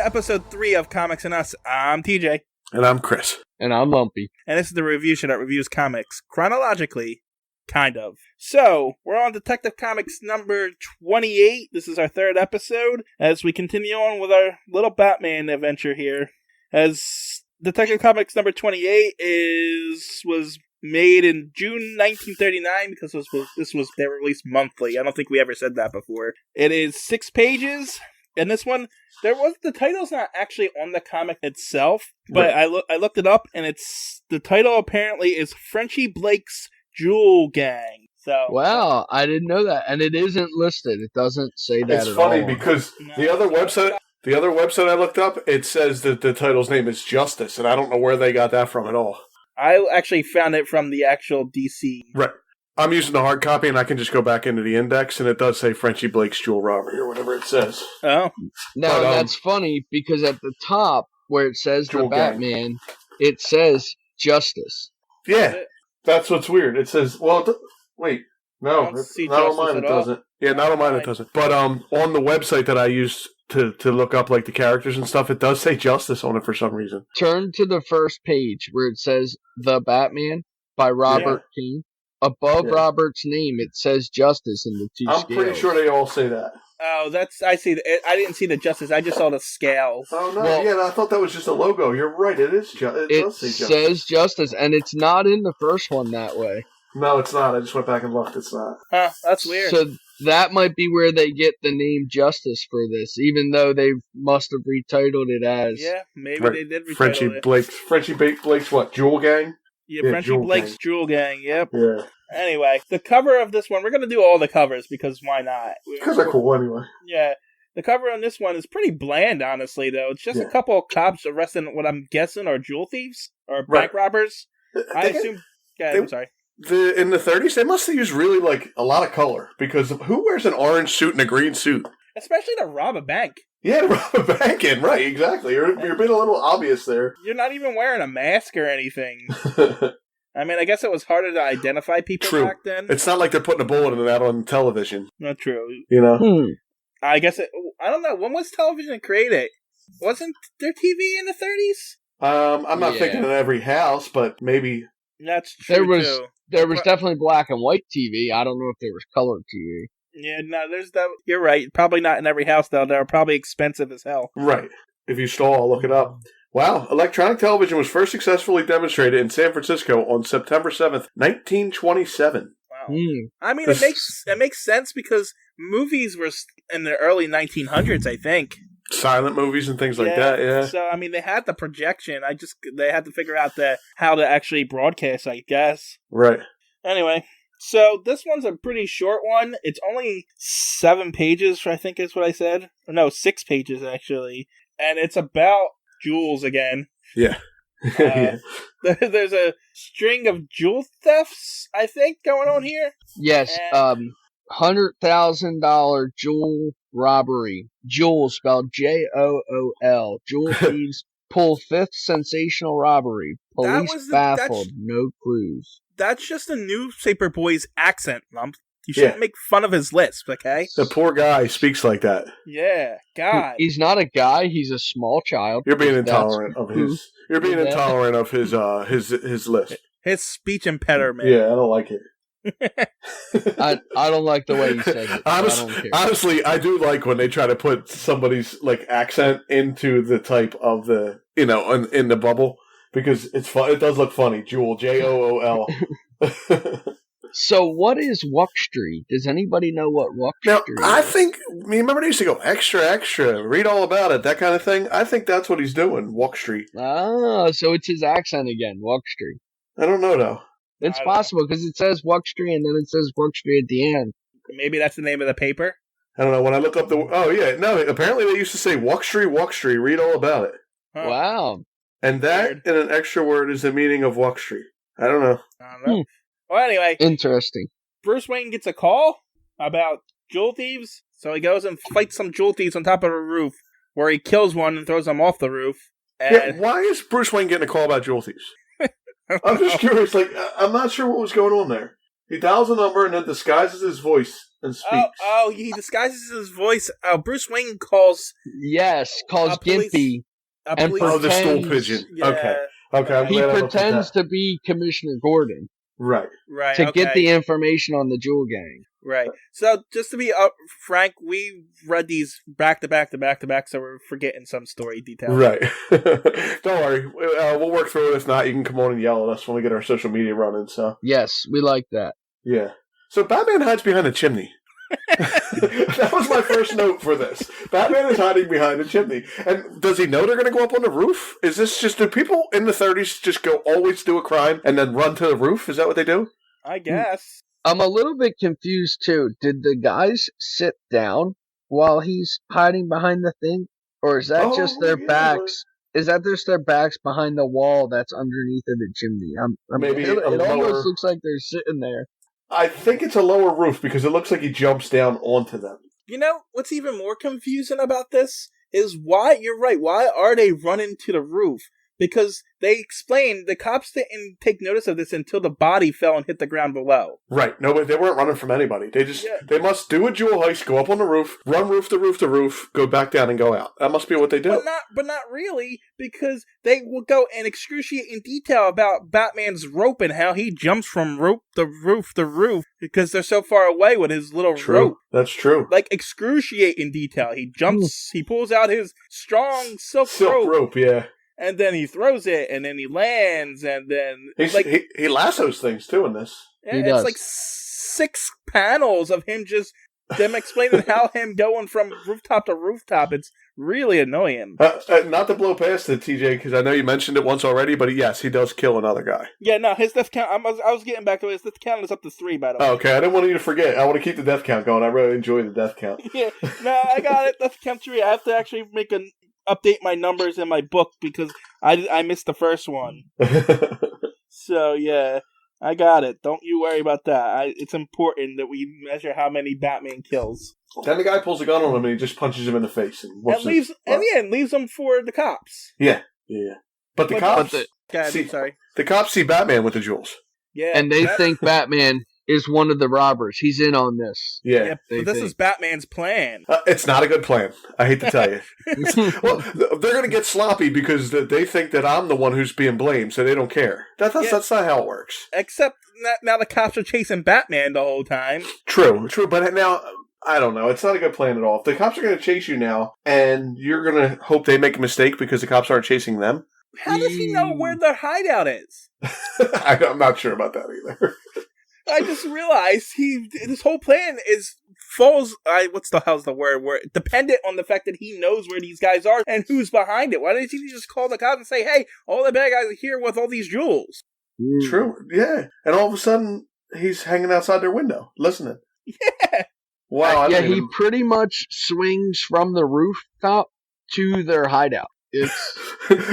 episode 3 of Comics and Us. I'm TJ. And I'm Chris. And I'm Lumpy. And this is the review show that reviews comics chronologically, kind of. So, we're on Detective Comics number 28. This is our third episode as we continue on with our little Batman adventure here. As Detective Comics number 28 was made in June 1939 because they were released monthly. I don't think we ever said that before. It is 6 pages. And this one, the title's not actually on the comic itself, but right. I looked it up, and the title apparently is Frenchy Blake's Jewel Gang. So wow, I didn't know that, and it isn't listed. It doesn't say that. It's funny because the other website I looked up, it says that the title's name is Justice, and I don't know where they got that from at all. I actually found it from the actual DC. Right. I'm using the hard copy, and I can just go back into the index, and it does say Frenchy Blake's Jewel Robbery, or whatever it says. Oh. Now, that's funny, because at the top, where it says Jewel the Batman, Gang. It says Justice. Yeah, that's what's weird. It says, wait, no, not on mine it doesn't. Yeah, not on mine it doesn't. But on the website that I used to look up like the characters and stuff, it does say Justice on it for some reason. Turn to the first page, where it says The Batman by Robert King. Above Robert's name, it says Justice in the 2 scales. I'm pretty sure they all say that. Oh, I see. I didn't see the Justice. I just saw the scales. Oh, no. Well, I thought that was just a logo. You're right. It is It does say Justice. It says Justice, and it's not in the first one that way. No, it's not. I just went back and looked. It's not. Huh, that's weird. So that might be where they get the name Justice for this, even though they must have retitled it as. Yeah, maybe they did retitle it. Frenchy Blake's what? Jewel Gang? Yeah, Frenchy Blake's Jewel Gang, yep. Yeah. Anyway, the cover of this one, we're going to do all the covers, because why not? Because they're cool anyway. Yeah. The cover on this one is pretty bland, honestly, though. It's just a couple of cops arresting what I'm guessing are jewel thieves, or bank robbers. I assume... I'm sorry. In the 30s, they must have used really, a lot of color, because who wears an orange suit and a green suit? Especially to rob a bank. Yeah, to rob a bank in, right, exactly. You're being a little obvious there. You're not even wearing a mask or anything. I mean, I guess it was harder to identify people back then. It's not like they're putting a bullet in that on television. Not true. You know? I guess I don't know. When was television created? Wasn't there TV in the 30s? I'm not thinking in every house, but maybe. That's true, too. There was definitely black and white TV. I don't know if there was color TV. Yeah, no, there's that. You're right. Probably not in every house, though. They're probably expensive as hell. Right. If you stall, I'll look it up. Wow. Electronic television was first successfully demonstrated in San Francisco on September 7th, 1927. Wow. I mean, it makes sense because movies were in the early 1900s, I think. Silent movies and things like that, yeah. So, I mean, they had the projection. They had to figure out how to actually broadcast, I guess. Right. Anyway. So, this one's a pretty short one. It's only 7 pages, I think is what I said. No, 6 pages, actually. And it's about jewels again. Yeah. There's a string of jewel thefts, I think, going on here. Yes, $100,000 jewel robbery. Jewel spelled Jool. Jewel thieves pull 5th sensational robbery. Police baffled. No clues. That's just a newspaper boy's accent, Lump. You shouldn't make fun of his lisp, okay? The poor guy speaks like that. Yeah, God. He's not a guy. He's a small child. You're being intolerant of his. You're being intolerant of his lisp. His speech impediment. Yeah, I don't like it. I don't like the way he says it. Honestly, I do like when they try to put somebody's accent into the type of the in the bubble. Because it's fun. It does look funny. Jewel, Jool. So what is Wuxtree? Does anybody know what Wuxtree is? I think, remember they used to go extra, read all about it, that kind of thing? I think that's what he's doing, Wuxtree. Ah, so it's his accent again, Wuxtree. I don't know, though. It's possible, because it says Wuxtree and then it says Wuxtree at the end. Maybe that's the name of the paper? I don't know. When I look up apparently they used to say Wuxtree, read all about it. Huh. Wow. And that in an extra word is the meaning of Wuxtree. I don't know. Well, anyway. Interesting. Bruce Wayne gets a call about jewel thieves, so he goes and fights some jewel thieves on top of a roof, where he kills one and throws them off the roof. And why is Bruce Wayne getting a call about jewel thieves? I'm just curious. I'm not sure what was going on there. He dials a number and then disguises his voice and speaks. Oh, he disguises his voice. Bruce Wayne calls Gimpy. The stool pigeon. Yeah. Okay. He pretends to be Commissioner Gordon. Right. To get the information on the Jewel Gang. Right. So, just to be frank, we read these back to back, so we're forgetting some story details. Right. Don't worry. We'll work through it. If not, you can come on and yell at us when we get our social media running. So. Yes, we like that. Yeah. So, Batman hides behind a chimney. That was my first note for this. Batman is hiding behind a chimney. And does he know they're going to go up on the roof? Is this just, do people in the 30s just always do a crime and then run to the roof? Is that what they do? I guess. I'm a little bit confused, too. Did the guys sit down while he's hiding behind the thing? Or is that just their backs? Is that just their backs behind the wall that's underneath of the chimney? Maybe it almost looks like they're sitting there. I think it's a lower roof because it looks like he jumps down onto them. You know, what's even more confusing about this is why, you're right, why are they running to the roof? Because they explained the cops didn't take notice of this until the body fell and hit the ground below. Right. No, but they weren't running from anybody. They must do a jewel heist, go up on the roof, run roof to roof to roof, go back down and go out. That must be what they do. But not really, because they will go in excruciating detail about Batman's rope and how he jumps from rope to roof to roof because they're so far away with his little rope. That's true. Like excruciating detail. He jumps, he pulls out his strong silk rope. Yeah. And then he throws it, and then he lands, and then he lassos things too in this. Yeah, it's like 6 panels of them explaining how him going from rooftop to rooftop. It's really annoying. Not to blow past it, TJ, because I know you mentioned it once already, but yes, he does kill another guy. Yeah, no, his death count. I was getting back to it. His death count is up to 3, by the way. Oh, okay, I didn't want you to forget. I want to keep the death count going. I really enjoy the death count. Yeah, no, I got it. Death count 3. I have to actually update my numbers in my book because I missed the first one. So, yeah, I got it. Don't you worry about that. It's important that we measure how many Batman kills. Then the guy pulls a gun on him and he just punches him in the face. And leaves them for the cops. Yeah. But the cops... The cops see Batman with the jewels. Yeah. And they think Batman is one of the robbers. He's in on this. Yeah, but this is Batman's plan. It's not a good plan. I hate to tell you. Well, they're going to get sloppy because they think that I'm the one who's being blamed, so they don't care. That's not how it works. Except now the cops are chasing Batman the whole time. True. But now, I don't know. It's not a good plan at all. If the cops are going to chase you now, and you're going to hope they make a mistake because the cops aren't chasing them. How does he know where their hideout is? I'm not sure about that either. I just realized his whole plan falls. What's the hell's the word? Dependent on the fact that he knows where these guys are and who's behind it. Why didn't he just call the cops and say, "Hey, all the bad guys are here with all these jewels"? True. Yeah. And all of a sudden, he's hanging outside their window, listening. Yeah. Wow. He pretty much swings from the rooftop to their hideout. It's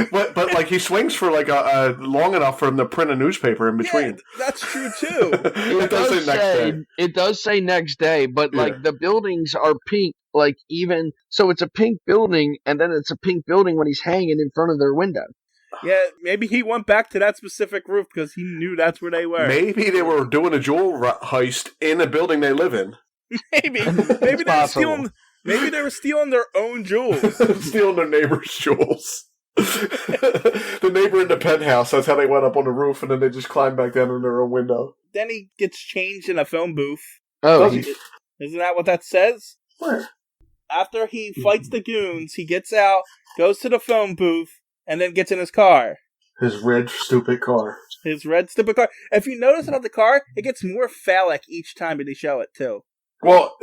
but like he swings for like a long enough for him to print a newspaper in between. Yeah, that's true too. It does say next day, but like the buildings are pink. Like so it's a pink building, and then it's a pink building when he's hanging in front of their window. Yeah, maybe he went back to that specific roof because he knew that's where they were. Maybe they were doing a jewel heist in a building they live in. Maybe they were stealing. Maybe they were stealing their own jewels. Stealing their neighbor's jewels. The neighbor in the penthouse, that's how they went up on the roof, and then they just climbed back down in their own window. Then he gets changed in a phone booth. Oh, isn't that what that says? Where? After he fights the goons, he gets out, goes to the phone booth, and then gets in his car. His red, stupid car. If you notice about the car, it gets more phallic each time they show it, too. Well,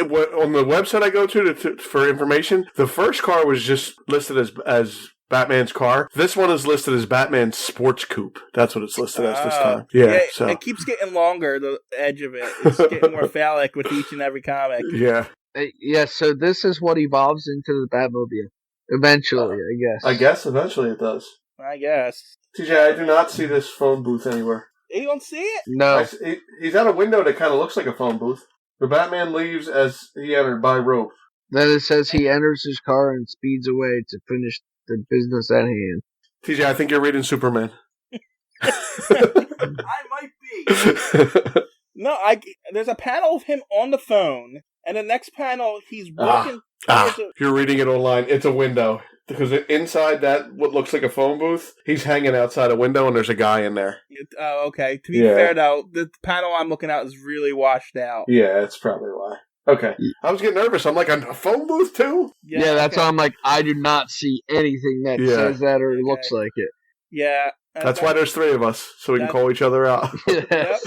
on the website I go to for information, the first car was just listed as Batman's car. This one is listed as Batman's sports coupe. That's what it's listed as this time. Yeah, so it keeps getting longer, the edge of it. It's getting more phallic with each and every comic. Yeah. So this is what evolves into the Batmobile. Eventually, I guess. Eventually it does. I guess. TJ, I do not see this phone booth anywhere. You don't see it? No. He's at a window that kind of looks like a phone booth. The Batman leaves as he entered by rope. Then it says he enters his car and speeds away to finish the business at hand. TJ, I think you're reading Superman. I might be. No, there's a panel of him on the phone, and the next panel, he's walking... You're reading it online. It's a window. Because inside that, what looks like a phone booth, he's hanging outside a window and there's a guy in there. Okay. To be fair, though, the panel I'm looking at is really washed out. Yeah, that's probably why. Okay. I was getting nervous. I'm like, a phone booth too? Yeah, that's why I'm like, I do not see anything that says that or looks like it. Yeah. That's why there's three of us, so we can call each other out. Yep.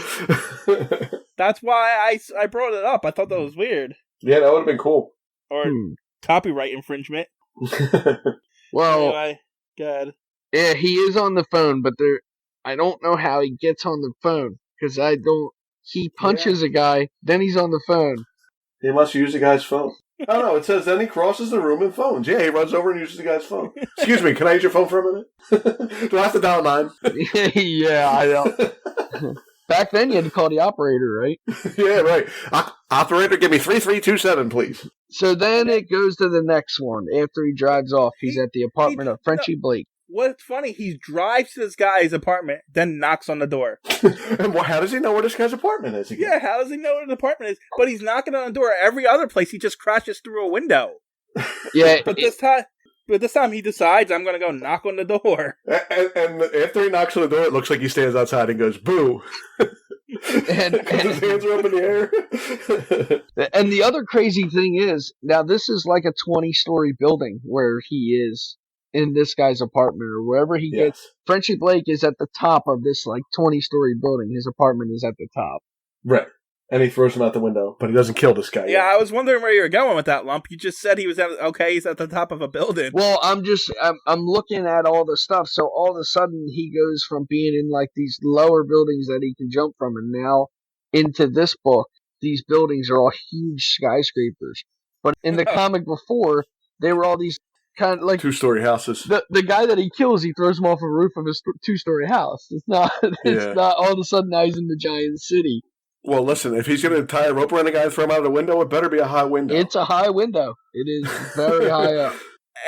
That's why I brought it up. I thought that was weird. Yeah, that would have been cool. Or copyright infringement. Well, anyway, good. Yeah, he is on the phone, but I don't know how he gets on the phone, because he punches a guy, then he's on the phone. He must use the guy's phone. Oh, no, it says then he crosses the room and phones. Yeah, he runs over and uses the guy's phone. Excuse me, can I use your phone for a minute? Do I have to dial 9? Yeah, I know. Back then, you had to call the operator, right? Yeah, right. Operator, give me 3327, please. So then it goes to the next one. After he drives off, he's at the apartment of Frenchy Blake. What's funny, he drives to this guy's apartment, then knocks on the door. And how does he know where this guy's apartment is again? Yeah, how does he know where the apartment is? But he's knocking on the door. Every other place, he just crashes through a window. Yeah. But this time he decides, I'm going to go knock on the door. And after he knocks on the door, it looks like he stands outside and goes, boo. And his hands are up in the air. And the other crazy thing is, now this is like a 20-story building where he is in this guy's apartment or wherever he gets. Frenchy Blake is at the top of this like 20-story building. His apartment is at the top. Right. And he throws him out the window, but he doesn't kill this guy. Yeah, I was wondering where you were going with that, Lump. You just said he's at the top of a building. Well, I'm looking at all the stuff, so all of a sudden he goes from being in like these lower buildings that he can jump from, and now into this book, these buildings are all huge skyscrapers. But in the comic before, they were all these kind of like 2-story houses. The guy that he kills, he throws him off a roof of his 2-story house. It's not all of a sudden now he's in the giant city. Well, listen, if he's going to tie a rope around a guy and throw him out of the window, it better be a high window. It's a high window. It is very high up.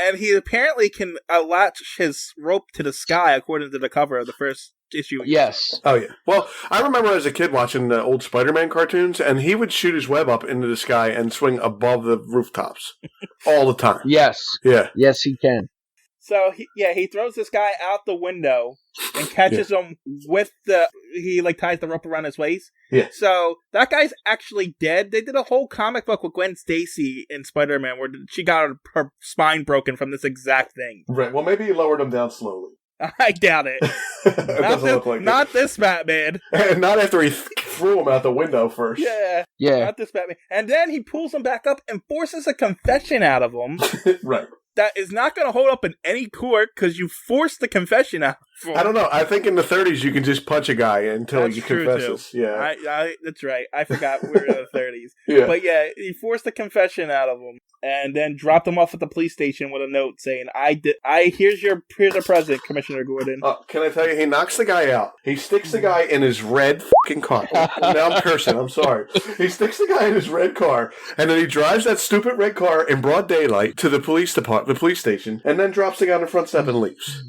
And he apparently can latch his rope to the sky, according to the cover of the first issue. Yes. Oh, yeah. Well, I remember as a kid watching the old Spider-Man cartoons, and he would shoot his web up into the sky and swing above the rooftops all the time. Yes. Yeah. Yes, he can. So, he throws this guy out the window and catches him with he ties the rope around his waist. Yeah. So, that guy's actually dead. They did a whole comic book with Gwen Stacy in Spider-Man where she got her spine broken from this exact thing. Right. Well, maybe he lowered him down slowly. I doubt it. Not this Batman. And not after he threw him out the window first. Yeah. Not this Batman. And then he pulls him back up and forces a confession out of him. Right. That is not going to hold up in any court because you forced the confession out. I don't know. I think in the 30s you can just punch a guy until he confesses. Too. Yeah, that's right. I forgot we were in the 30s. Yeah. But yeah, he forced the confession out of him and then dropped him off at the police station with a note saying, here's a present, Commissioner Gordon. Can I tell you, he knocks the guy out. He sticks the guy in his red fucking car. Now I'm cursing. I'm sorry. He sticks the guy in his red car, and then he drives that stupid red car in broad daylight to the police station, and then drops the guy on the front step and leaves.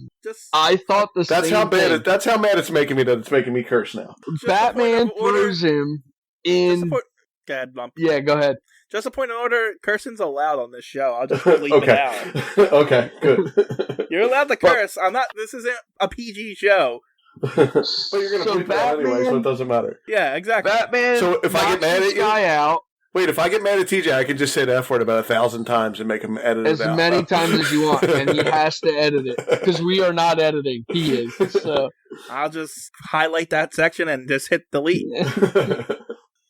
I thought the same thing. That's how mad it's making me that it's making me curse now. Batman throws him in... Go ahead, Lump. Yeah, go ahead. Just a point of order, cursing's allowed on this show. I'll just bleep it out. Okay, good. You're allowed to curse. This isn't a PG show. But you're going to bleep it out anyway, so it doesn't matter. Yeah, exactly. Batman so if I get mad at you... out. Wait, if I get mad at TJ, I can just say the F word about 1,000 times and make him edit it out. As many times as you want, and he has to edit it. Because we are not editing. He is. So I'll just highlight that section and just hit delete.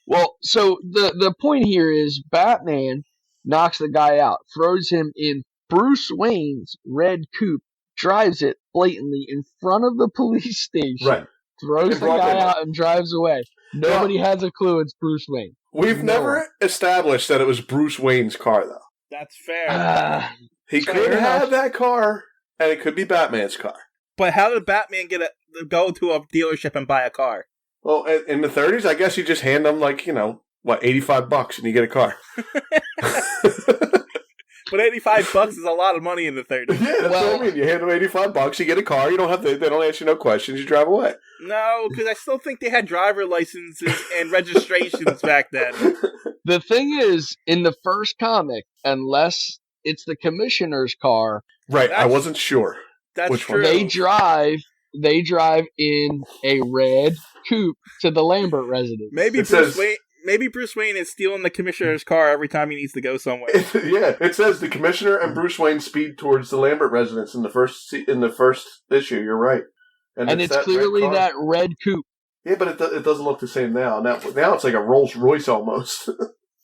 Well, so the point here is Batman knocks the guy out, throws him in Bruce Wayne's red coupe, drives it blatantly in front of the police station, right? Throws the guy out and drives away. Nobody has a clue it's Bruce Wayne. We've never established that it was Bruce Wayne's car, though. That's fair. He could have that car, and it could be Batman's car. But how did Batman go to a dealership and buy a car? Well, in the 30s, I guess you just hand them, $85 and you get a car. But $85 is a lot of money in the 30s. Yeah, that's what I mean. You hand them $85, you get a car. You don't have to. They don't ask you no questions. You drive away. No, because I still think they had driver licenses and registrations back then. The thing is, in the first comic, unless it's the commissioner's car, right? I wasn't sure. That's which true. One. They drive in a red coupe to the Lambert residence. Maybe Bruce Wayne is stealing the commissioner's car every time he needs to go somewhere. It says the commissioner and Bruce Wayne speed towards the Lambert residence in the first issue. You're right, and it's clearly that red coupe. Yeah, but it doesn't look the same now. Now it's like a Rolls Royce almost.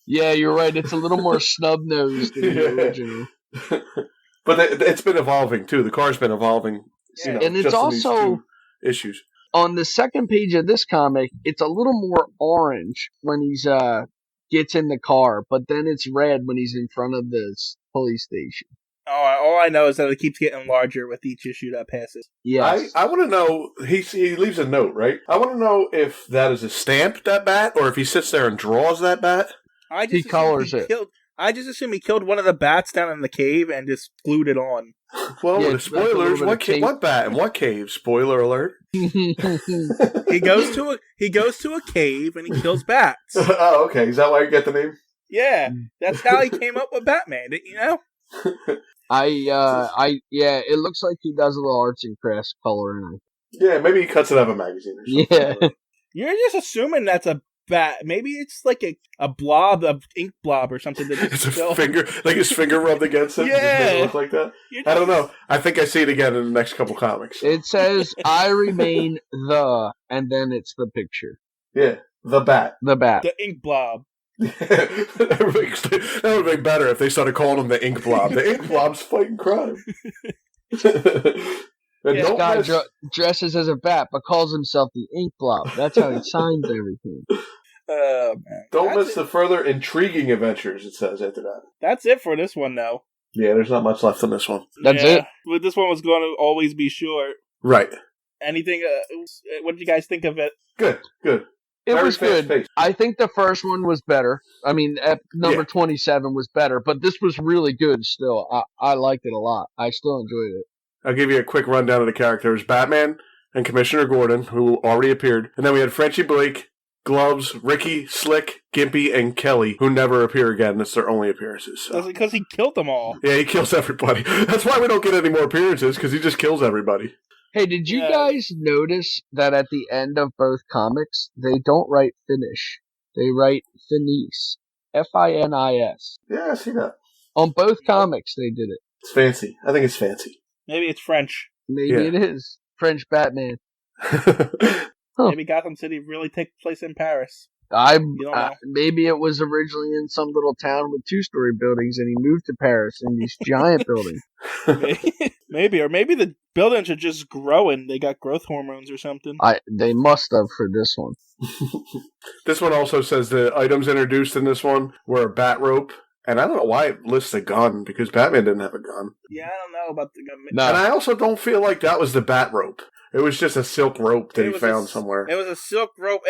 Yeah, you're right. It's a little more snub nosed than the original. But it's been evolving too. The car's been evolving. Yeah. And it's also issues. On the second page of this comic, it's a little more orange when he's gets in the car, but then it's red when he's in front of the police station. All I know is that it keeps getting larger with each issue that passes. Yes. I want to know, he leaves a note, right? I want to know if that is a stamp, that bat, or if he sits there and draws that bat. He colors it. I just assume he killed one of the bats down in the cave and just glued it on. Well, the spoilers, what bat and what cave? Spoiler alert. He goes to a cave and he kills bats. Oh, okay. Is that why you get the name? Yeah, that's how he came up with Batman, didn't you know? It looks like he does a little arts and crafts coloring. Yeah, maybe he cuts it out of a magazine or something. Yeah. You're just assuming that's a bat. Maybe it's like a blob, of ink blob or something. It's a finger, like his finger rubbed against it. Yeah. It look like that. I don't know. I think I see it again in the next couple comics. It says, I remain and then it's the picture. Yeah, the bat. The bat. The ink blob. That would make better if they started calling him the ink blob. The ink blob's fighting crime. This guy dresses as a bat, but calls himself the ink blob. That's how he signs everything. Man. Don't miss the further intriguing adventures, it says after that. That's it for this one, though. Yeah, there's not much left on this one. That's it. But this one was going to always be short. Right. Anything, what did you guys think of it? Good. It was good. I think the first one was better. I mean, number 27 was better, but this was really good still. I liked it a lot. I still enjoyed it. I'll give you a quick rundown of the characters. Batman and Commissioner Gordon, who already appeared. And then we had Frenchy Blake, Gloves, Ricky, Slick, Gimpy, and Kelly, who never appear again. That's their only appearances. So. That's because he killed them all. Yeah, he kills everybody. That's why we don't get any more appearances, because he just kills everybody. Hey, did you guys notice that at the end of both comics, they don't write finish. They write finis. Finis. Yeah, I see that. On both comics, they did it. It's fancy. I think it's fancy. Maybe it's French. Maybe it is. French Batman. Maybe Gotham City really takes place in Paris. Maybe it was originally in some little town with 2-story buildings, and he moved to Paris in these giant buildings. Maybe, or maybe the buildings are just growing. They got growth hormones or something. They must have for this one. This one also says the items introduced in this one were a bat rope. And I don't know why it lists a gun, because Batman didn't have a gun. Yeah, I don't know about the gun. No. And I also don't feel like that was the bat rope. It was just a silk rope that he found somewhere. It was a silk rope.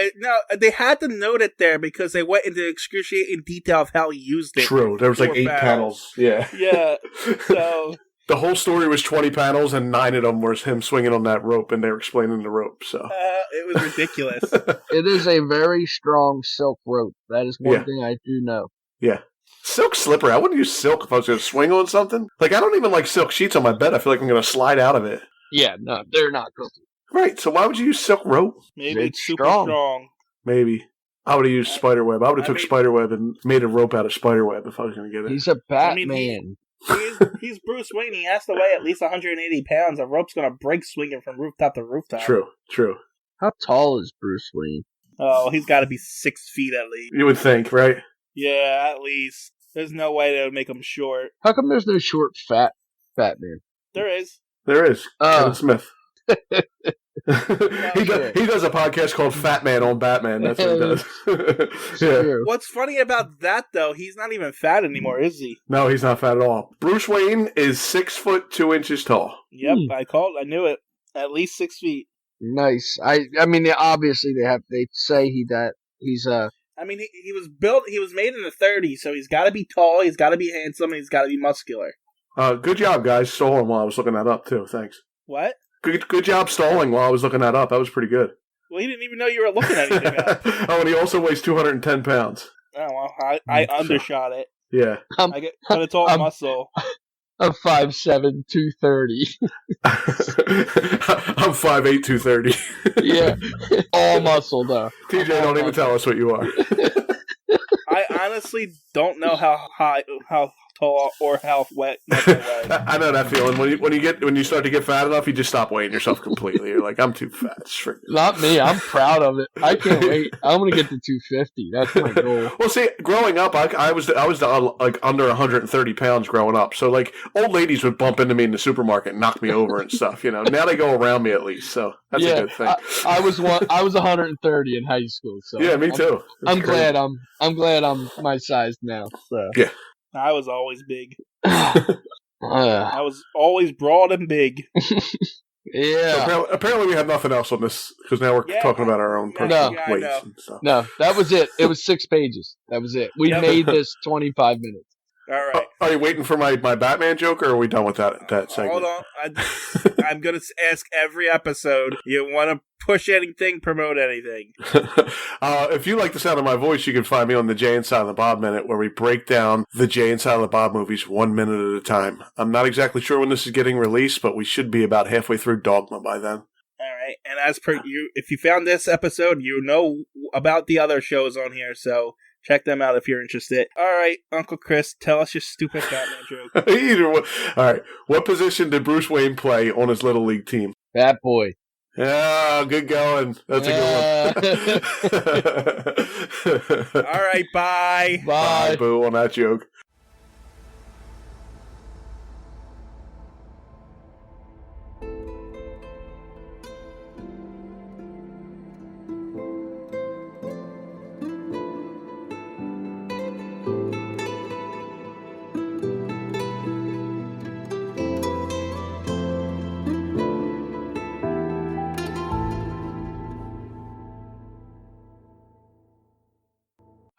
They had to note it there because they went into excruciating detail of how he used it. True. There was like 8 panels. Yeah. Yeah. So the whole story was 20 panels, and 9 of them was him swinging on that rope, and they were explaining the rope. So it was ridiculous. It is a very strong silk rope. That is one thing I do know. Yeah. Silk slippery. I wouldn't use silk if I was going to swing on something. Like, I don't even like silk sheets on my bed. I feel like I'm going to slide out of it. Yeah, no, they're not good. Right, so why would you use silk rope? Maybe it's super strong. Maybe. I would have used spiderweb. I would have took spiderweb and made a rope out of spiderweb if I was going to get it. He's a Batman. He's Bruce Wayne. He has to weigh at least 180 pounds. A rope's going to break swinging from rooftop to rooftop. True. How tall is Bruce Wayne? Oh, he's got to be 6 feet at least. You would think, right? Yeah, at least. There's no way they would make him short. How come there's no short, fat Batman? There is. Kevin Smith. He does a podcast called Fat Man on Batman. That's what he does. Yeah. What's funny about that, though, he's not even fat anymore, is he? No, he's not fat at all. Bruce Wayne is 6 foot 2 inches tall. Yep, I knew it. At least 6 feet. Nice. I mean, obviously they say he's I mean, he was built. He was made in the 30s, so he's got to be tall. He's got to be handsome, and he's got to be muscular. Good job, guys. Stalling while I was looking that up too. Thanks. What? Good job stalling while I was looking that up. That was pretty good. Well, he didn't even know you were looking at anything up. Oh, and he also weighs 210 pounds. Oh well, I undershot it. Yeah. But it's all muscle. I'm 5'7", 230. I'm 5'8", 230. Yeah, all muscle though. TJ, don't even tell us what you are. I honestly don't know how tall or how wet. I know that feeling when you start to get fat enough, you just stop weighing yourself completely. You're like, I'm too fat. Not me. I'm proud of it. I can't wait. I'm gonna get to 250. That's my goal. Well, see, growing up, I was like under 130 pounds growing up. So like old ladies would bump into me in the supermarket and knock me over and stuff. You know, now they go around me at least. So that's a good thing. I was 130 in high school. So yeah, me too. I'm glad I'm my size now. So. Yeah. I was always big. I was always broad and big. Yeah. So apparently we have nothing else on this because now we're talking about our own personal weights and stuff. No, that was it. It was 6 pages. That was it. We made this 25 minutes. All right. Are you waiting for my Batman joke, or are we done with that segment? Hold on. I'm going to ask every episode. You want to push anything, promote anything. If you like the sound of my voice, you can find me on the Jay and Silent Bob Minute, where we break down the Jay and Silent Bob movies 1 minute at a time. I'm not exactly sure when this is getting released, but we should be about halfway through Dogma by then. All right. And as per you, if you found this episode, you know about the other shows on here, so check them out if you're interested. All right, Uncle Chris, tell us your stupid Batman joke. Either one. All right. What position did Bruce Wayne play on his Little League team? Bat boy. Yeah, good going. That's a good one. All right, bye. Bye. Boo on that joke.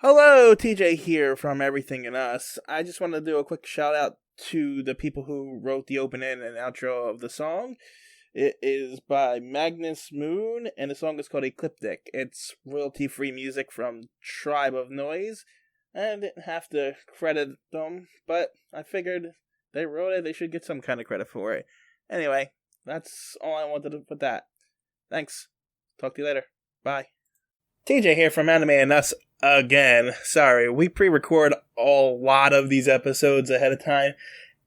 Hello, TJ here from Everything in Us. I just want to do a quick shout out to the people who wrote the opening and outro of the song. It is by Magnus Moon, and the song is called Ecliptic. It's royalty-free music from Tribe of Noise. I didn't have to credit them, but I figured they wrote it, they should get some kind of credit for it. Anyway, that's all I wanted to put that. Thanks. Talk to you later. Bye. TJ here from Anime and Us again. Sorry, we pre-record a lot of these episodes ahead of time,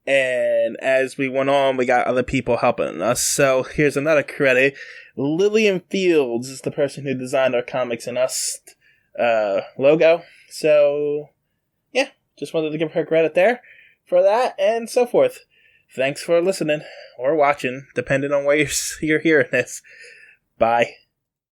and as we went on, we got other people helping us. So here's another credit. Lillian Fields is the person who designed our Comics and Us logo. So yeah, just wanted to give her credit there for that and so forth. Thanks for listening or watching, depending on where you're hearing this. Bye.